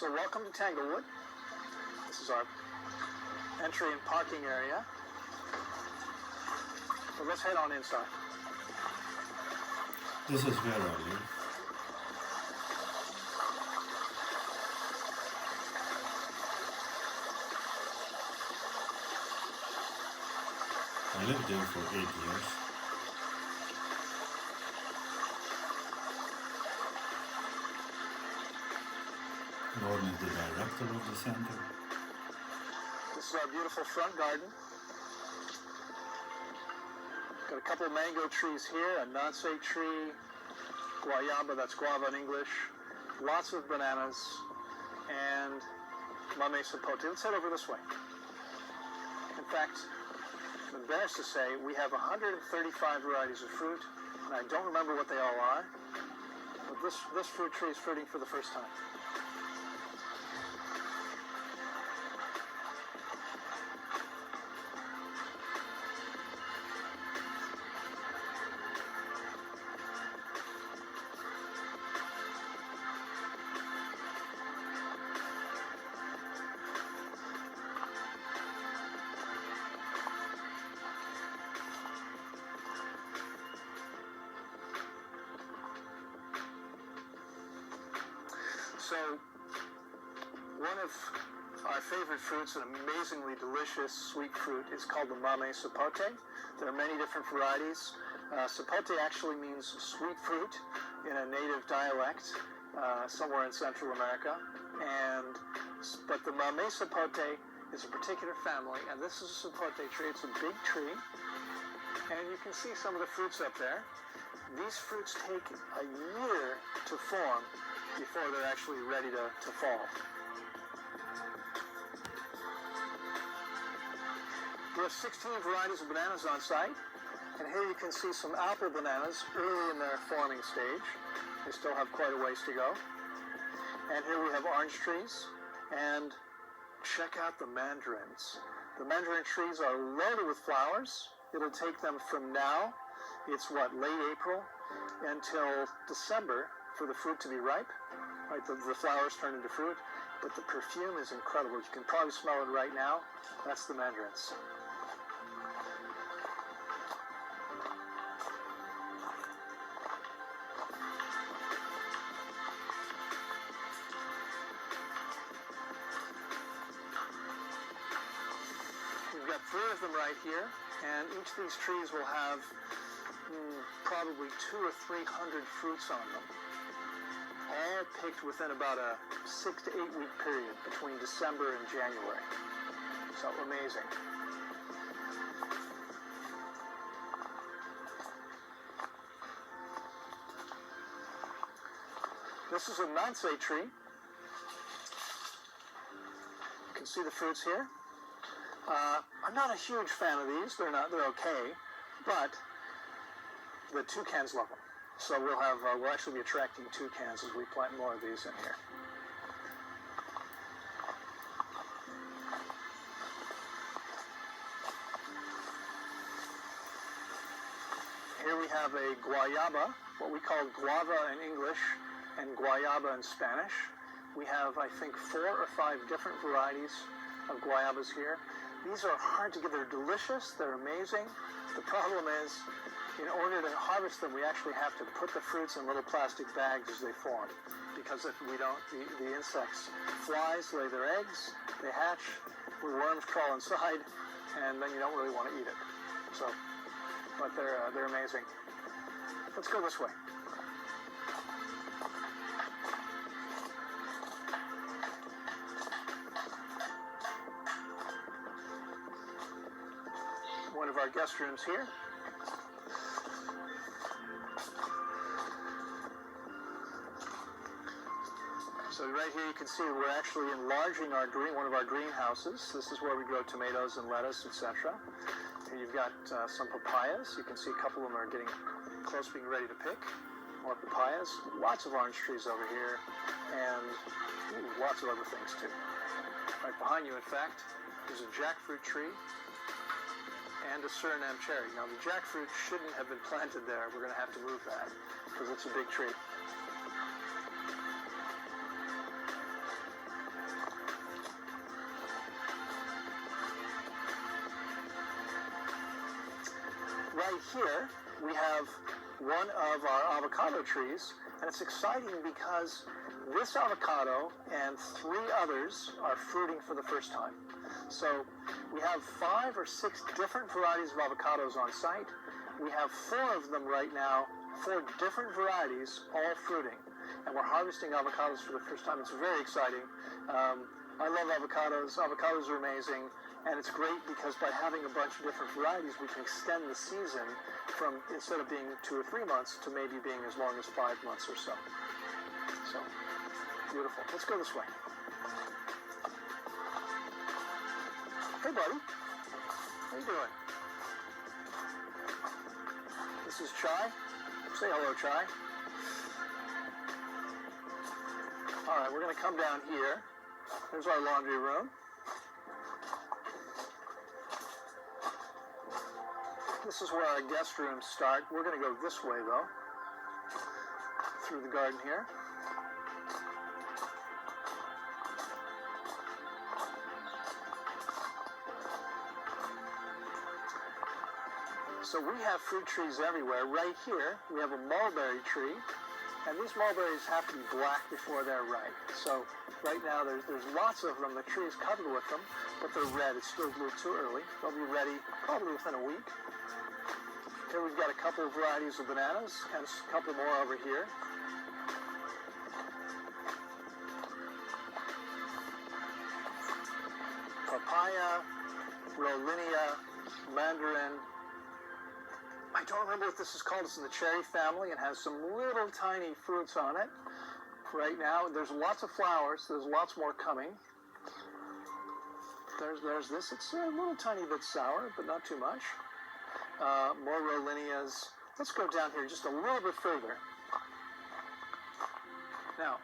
So welcome to Tanglewood. This is our entry and parking area. So let's head on inside. This is where I live. I lived there for 8 years. Lauren is the director of the center. This is our beautiful front garden. Got a couple of mango trees here, a nonce tree, guayaba, that's guava in English, lots of bananas, and mame sapote. Let's head over this way. In fact, I'm embarrassed to say we have 135 varieties of fruit, and I don't remember what they all are, but this fruit tree is fruiting for the first time. So, one of our favorite fruits, an amazingly delicious sweet fruit, is called the mame sapote. There are many different varieties. Sapote actually means sweet fruit in a native dialect somewhere in Central America. But the mame sapote is a particular family, and this is a sapote tree. It's a big tree, and you can see some of the fruits up there. These fruits take a year to form before they're actually ready to fall. We have 16 varieties of bananas on site, and here you can see some apple bananas early in their forming stage. They still have quite a ways to go. And here we have orange trees, and check out the mandarins. The mandarin trees are loaded with flowers. It'll take them from now, it's late April, until December for the fruit to be ripe. Right, the flowers turn into fruit, but the perfume is incredible. You can probably smell it right now. That's the mandarins. We've got 3 of them right here, and each of these trees will have probably 200 or 300 fruits on them, all picked within about a 6 to 8 week period between December and January. So amazing. This is a nonce tree. You can see the fruits here. I'm not a huge fan of these. They're okay, but the toucans love them. So we'll actually be attracting toucans as we plant more of these in here. Here we have a guayaba, what we call guava in English and guayaba in Spanish. We have, I think, 4 or 5 different varieties of guayabas here. These are hard to get. They're delicious. They're amazing. The problem is, in order to harvest them, we actually have to put the fruits in little plastic bags as they form. Because if we don't, the insects, flies lay their eggs, they hatch, the worms crawl inside, and then you don't really want to eat it. So, but they're amazing. Let's go this way. One of our guest rooms here. So right here you can see we're actually enlarging one of our greenhouses. This is where we grow tomatoes and lettuce, etc. Here you've got some papayas. You can see a couple of them are getting close to being ready to pick. More papayas. Lots of orange trees over here, and lots of other things too. Right behind you, in fact, there's a jackfruit tree and a Suriname cherry. Now the jackfruit shouldn't have been planted there. We're going to have to move that because it's a big tree. here we have one of our avocado trees, and it's exciting because this avocado and 3 others are fruiting for the first time. So we have 5 or 6 different varieties of avocados on site. We have 4 of them right now, 4 different varieties, all fruiting. And we're harvesting avocados for the first time. It's very exciting. I love avocados. Avocados are amazing. And it's great because by having a bunch of different varieties, we can extend the season from, instead of being 2 or 3 months, to maybe being as long as 5 months or so. So, beautiful. Let's go this way. Hey, buddy. How you doing? This is Chai. Say hello, Chai. All right, we're going to come down here. There's our laundry room. This is where our guest rooms start. We're going to go this way, though, through the garden here. So we have fruit trees everywhere. Right here, we have a mulberry tree, and these mulberries have to be black before they're ripe. So right now, there's lots of them. The tree is covered with them, but they're red. It's still a little too early. They'll be ready probably within a week. Here we've got a couple of varieties of bananas, and a couple more over here. Papaya, Rollinia, mandarin. I don't remember what this is called. It's in the cherry family and has some little tiny fruits on it. Right now, there's lots of flowers. There's lots more coming. There's this. It's a little tiny bit sour, but not too much. More Rollinias. Let's go down here just a little bit further. Now,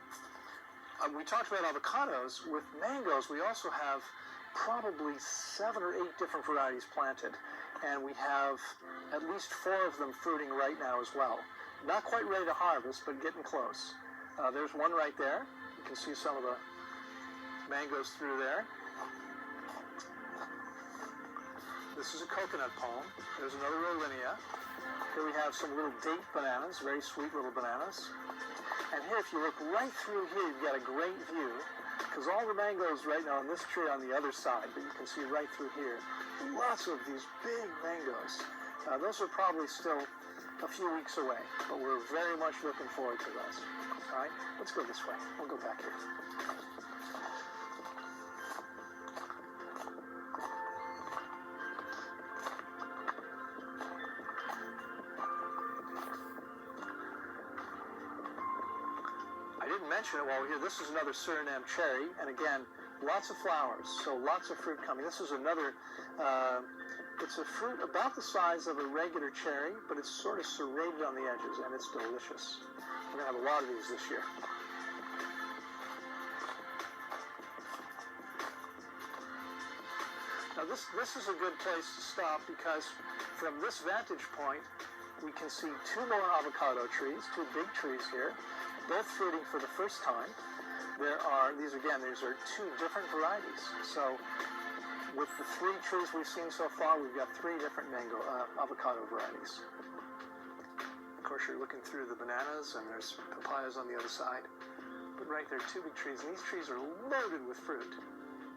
we talked about avocados. With mangoes, we also have probably 7 or 8 different varieties planted. And we have at least 4 of them fruiting right now as well. Not quite ready to harvest, but getting close. There's one right there. You can see some of the mangoes through there. This is a coconut palm. There's another Rollinia. Here we have some little date bananas, very sweet little bananas. And here, if you look right through here, you've got a great view, because all the mangoes right now on this tree on the other side, but you can see right through here, lots of these big mangoes. Those are probably still a few weeks away, but we're very much looking forward to those. All right, let's go this way. We'll go back here. I didn't mention it while we're here. This is another Suriname cherry, and again, lots of flowers, so lots of fruit coming. This is another, it's a fruit about the size of a regular cherry, but it's sort of serrated on the edges, and it's delicious. We're going to have a lot of these this year. Now this is a good place to stop, because from this vantage point, we can see 2 more avocado trees, 2 big trees here, both fruiting for the first time. These are 2 different varieties. So with the 3 trees we've seen so far, we've got 3 different avocado varieties. Of course, you're looking through the bananas, and there's papayas on the other side. But right there, 2 big trees, and these trees are loaded with fruit.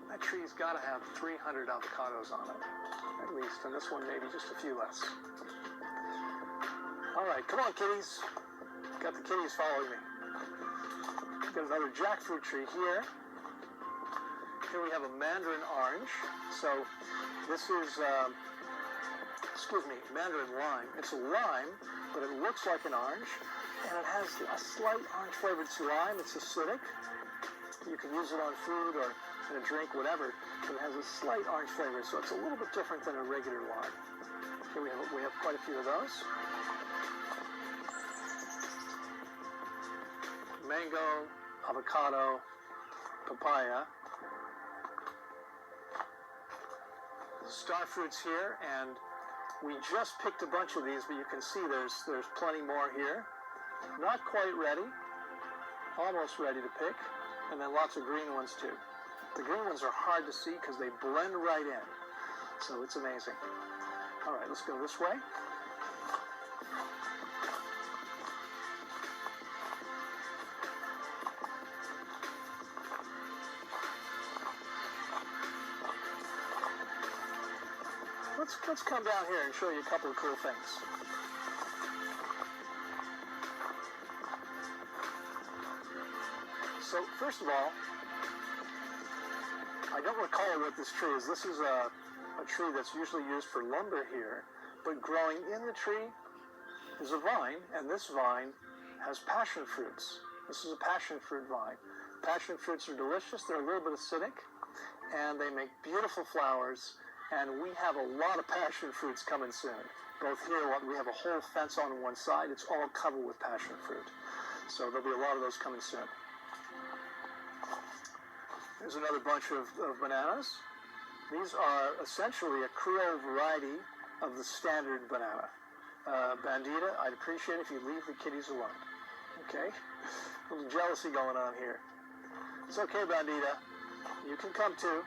That tree's got to have 300 avocados on it, at least, and this one maybe just a few less. All right, come on, kitties. Got the kitties following me. Got another jackfruit tree here. Here we have a mandarin orange. So this is, mandarin lime. It's a lime, but it looks like an orange, and it has a slight orange flavor to lime. It's acidic. You can use it on food or in a drink, whatever, but it has a slight orange flavor, so it's a little bit different than a regular lime. Here we have quite a few of those. Mango, avocado, papaya. Star fruits here, and we just picked a bunch of these, but you can see there's plenty more here. Not quite ready, almost ready to pick, and then lots of green ones too. The green ones are hard to see because they blend right in, so it's amazing. All right, let's go this way. let's come down here and show you a couple of cool things. So first of all, I don't recall what this tree is. This is a tree that's usually used for lumber here, but growing in the tree is a vine, and this vine has passion fruits. This is a passion fruit vine. Passion fruits are delicious. They're a little bit acidic, and they make beautiful flowers, and we have a lot of passion fruits coming soon. Both here, we have a whole fence on one side. It's all covered with passion fruit. So there'll be a lot of those coming soon. Here's another bunch of bananas. These are essentially a Creole variety of the standard banana. Bandita, I'd appreciate it if you leave the kitties alone. Okay? A little jealousy going on here. It's okay, Bandita. You can come too.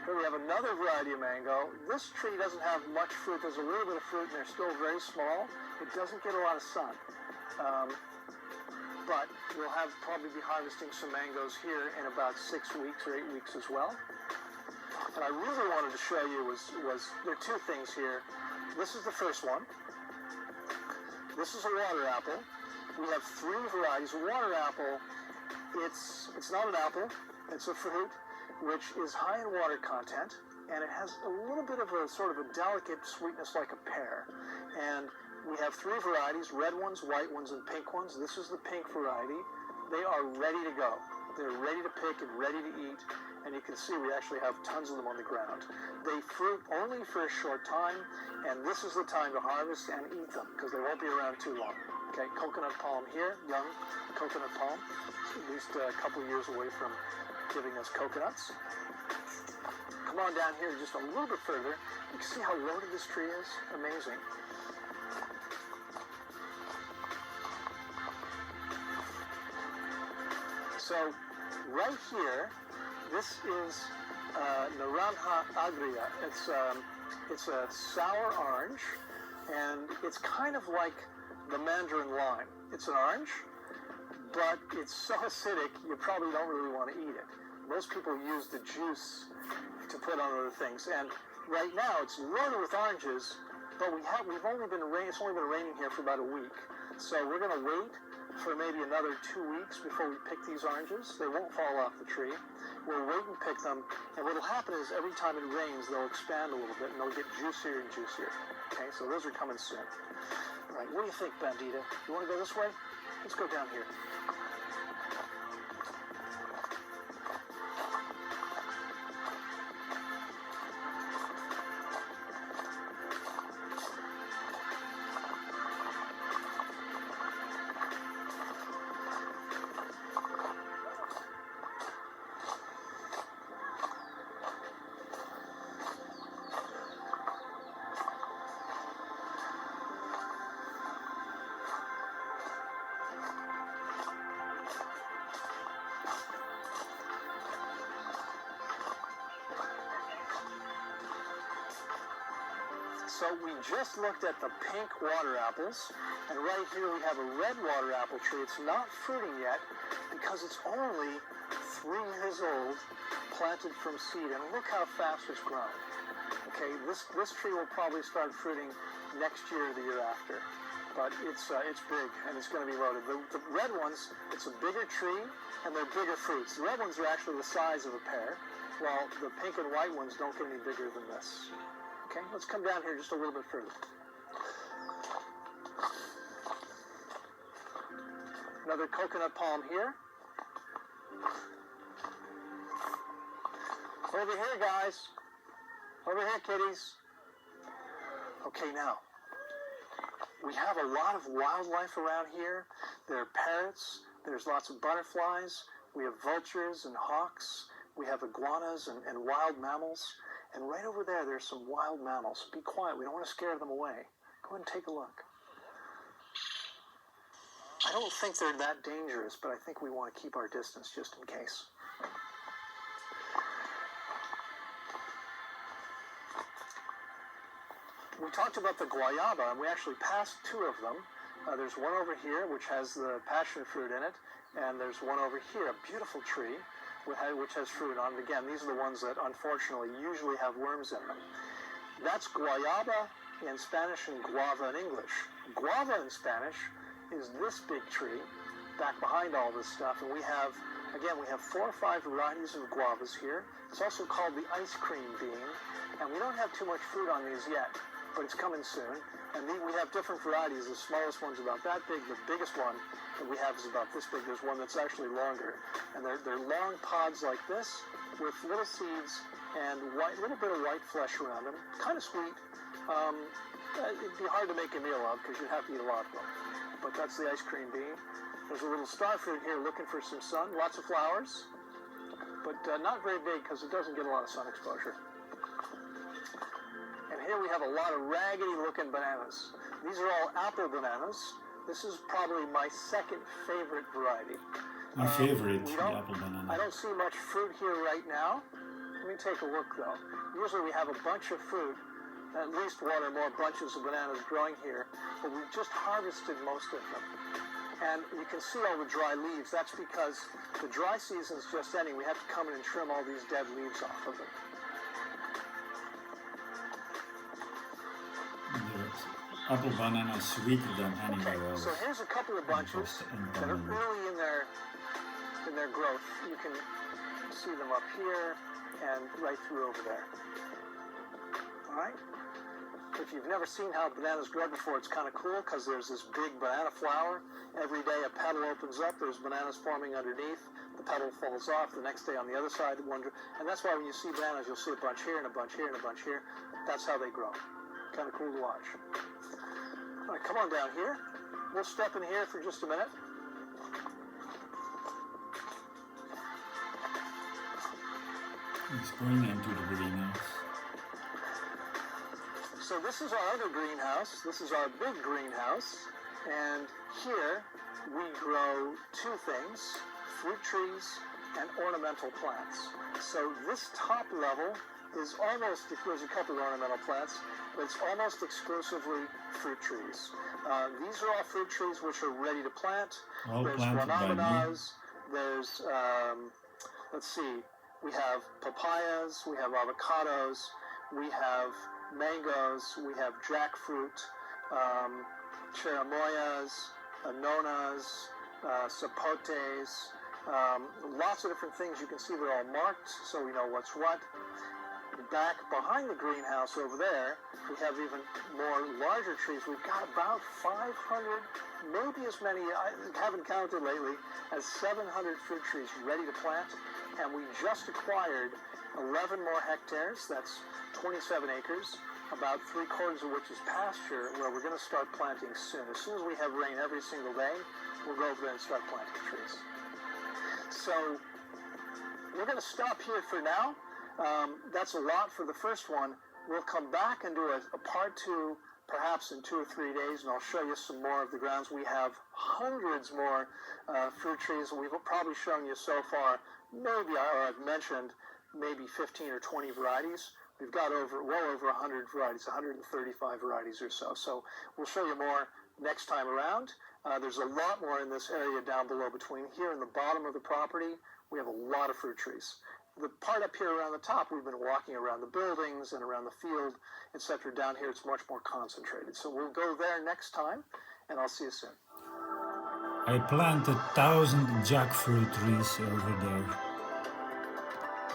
Here we have another variety of mango. This tree doesn't have much fruit. There's a little bit of fruit, and they're still very small. It doesn't get a lot of sun. But we'll probably be harvesting some mangoes here in about 6 weeks or 8 weeks as well. And I really wanted to show you there are two things here. This is the first one. This is a water apple. We have 3 varieties. A water apple, it's not an apple, it's a fruit which is high in water content, and it has a little bit of a sort of a delicate sweetness like a pear. And we have 3 varieties, red ones, white ones, and pink ones. This is the pink variety. They are ready to go. They're ready to pick and ready to eat. And you can see we actually have tons of them on the ground. They fruit only for a short time, and this is the time to harvest and eat them, because they won't be around too long. Okay, coconut palm here, young coconut palm, at least a couple of years away from giving us coconuts. Come on down here just a little bit further. You can see how loaded this tree is. Amazing. So right here, this is Naranja agria. It's a sour orange, and it's kind of like the mandarin lime. It's an orange, but it's so acidic you probably don't really want to eat it. Most people use the juice to put on other things, and right now it's loaded with oranges, but it's only been raining here for about a week, so we're going to wait for maybe another 2 weeks before we pick these oranges. They won't fall off the tree. We'll wait and pick them, and what will happen is every time it rains, they'll expand a little bit, and they'll get juicier and juicier. Okay, so those are coming soon. All right, what do you think, Bandita? You want to go this way? Let's go down here. So we just looked at the pink water apples, and right here we have a red water apple tree. It's not fruiting yet because it's only 3 years old, planted from seed, and look how fast it's grown. Okay, this tree will probably start fruiting next year or the year after, but it's big and it's going to be loaded. The red ones, it's a bigger tree and they're bigger fruits. The red ones are actually the size of a pear, while the pink and white ones don't get any bigger than this. Okay, let's come down here just a little bit further. Another coconut palm here. Over here, guys. Over here, kitties. Okay, now, we have a lot of wildlife around here. There are parrots. There's lots of butterflies. We have vultures and hawks. We have iguanas and wild mammals. And right over there, there's some wild mammals. Be quiet. We don't want to scare them away. Go ahead and take a look. I don't think they're that dangerous, but I think we want to keep our distance just in case. We talked about the guayaba, and we actually passed 2 of them. There's one over here, which has the passion fruit in it, and there's one over here, a beautiful tree, which has fruit on it. Again, these are the ones that unfortunately usually have worms in them. That's guayaba in Spanish and guava in English. Guava in Spanish is this big tree back behind all this stuff, and we have 4 or 5 varieties of guavas here. It's also called the ice cream bean, and we don't have too much fruit on these yet, but it's coming soon. And we have different varieties. The smallest one's about that big. The biggest one that we have is about this big. There's one that's actually longer, and they're long pods like this with little seeds and a little bit of white flesh around them. Kind of sweet. It'd be hard to make a meal of because you'd have to eat a lot of them. But that's the ice cream bean. There's a little star fruit here looking for some sun. Lots of flowers, but not very big because it doesn't get a lot of sun exposure. And here we have a lot of raggedy-looking bananas. These are all apple bananas. This is probably my second favorite variety. My favorite, the apple banana. I don't see much fruit here right now. Let me take a look, though. Usually we have a bunch of fruit, at least 1 or more bunches of bananas growing here, but we've just harvested most of them. And you can see all the dry leaves. That's because the dry season's just ending. We have to come in and trim all these dead leaves off of them. The apple banana is sweeter than anywhere else. So here's a couple of bunches that are early in their growth. You can see them up here and right through over there. All right. If you've never seen how bananas grow before, it's kind of cool because there's this big banana flower. Every day a petal opens up, there's bananas forming underneath. The petal falls off. The next day on the other side, and that's why when you see bananas, you'll see a bunch here and a bunch here and a bunch here. That's how they grow. Kind of cool to watch. All right, come on down here. We'll step in here for just a minute. It's going into the greenhouse. So this is our other greenhouse. This is our big greenhouse. And here we grow 2 things, fruit trees and ornamental plants. So this top level is almost, there's a couple of ornamental plants, but it's almost exclusively fruit trees. These are all fruit trees which are ready to plant. All there's planted by me. There's, let's see, we have papayas, we have avocados, we have mangoes, we have jackfruit, cherimoyas, anonas, sapotes, lots of different things. You can see they're all marked, so we know what's what. Back behind the greenhouse over there, we have even more larger trees. We've got about 500, maybe as many, I haven't counted lately, as 700 fruit trees ready to plant. And we just acquired 11 more hectares, that's 27 acres, about 3/4 of which is pasture, where we're going to start planting soon. As soon as we have rain every single day, we'll go over there and start planting trees. So we're going to stop here for now. That's a lot for the first one. We'll come back and do a part 2 perhaps in 2 or 3 days, and I'll show you some more of the grounds. We have hundreds more fruit trees, and we've probably shown you so far, maybe, or I've mentioned, maybe 15 or 20 varieties. We've got well over 100 varieties, 135 varieties or so. So we'll show you more next time around. There's a lot more in this area down below. Between here and the bottom of the property, we have a lot of fruit trees. The part up here around the top, we've been walking around the buildings and around the field, etc. Down here, it's much more concentrated. So we'll go there next time, and I'll see you soon. I planted 1,000 jackfruit trees over there.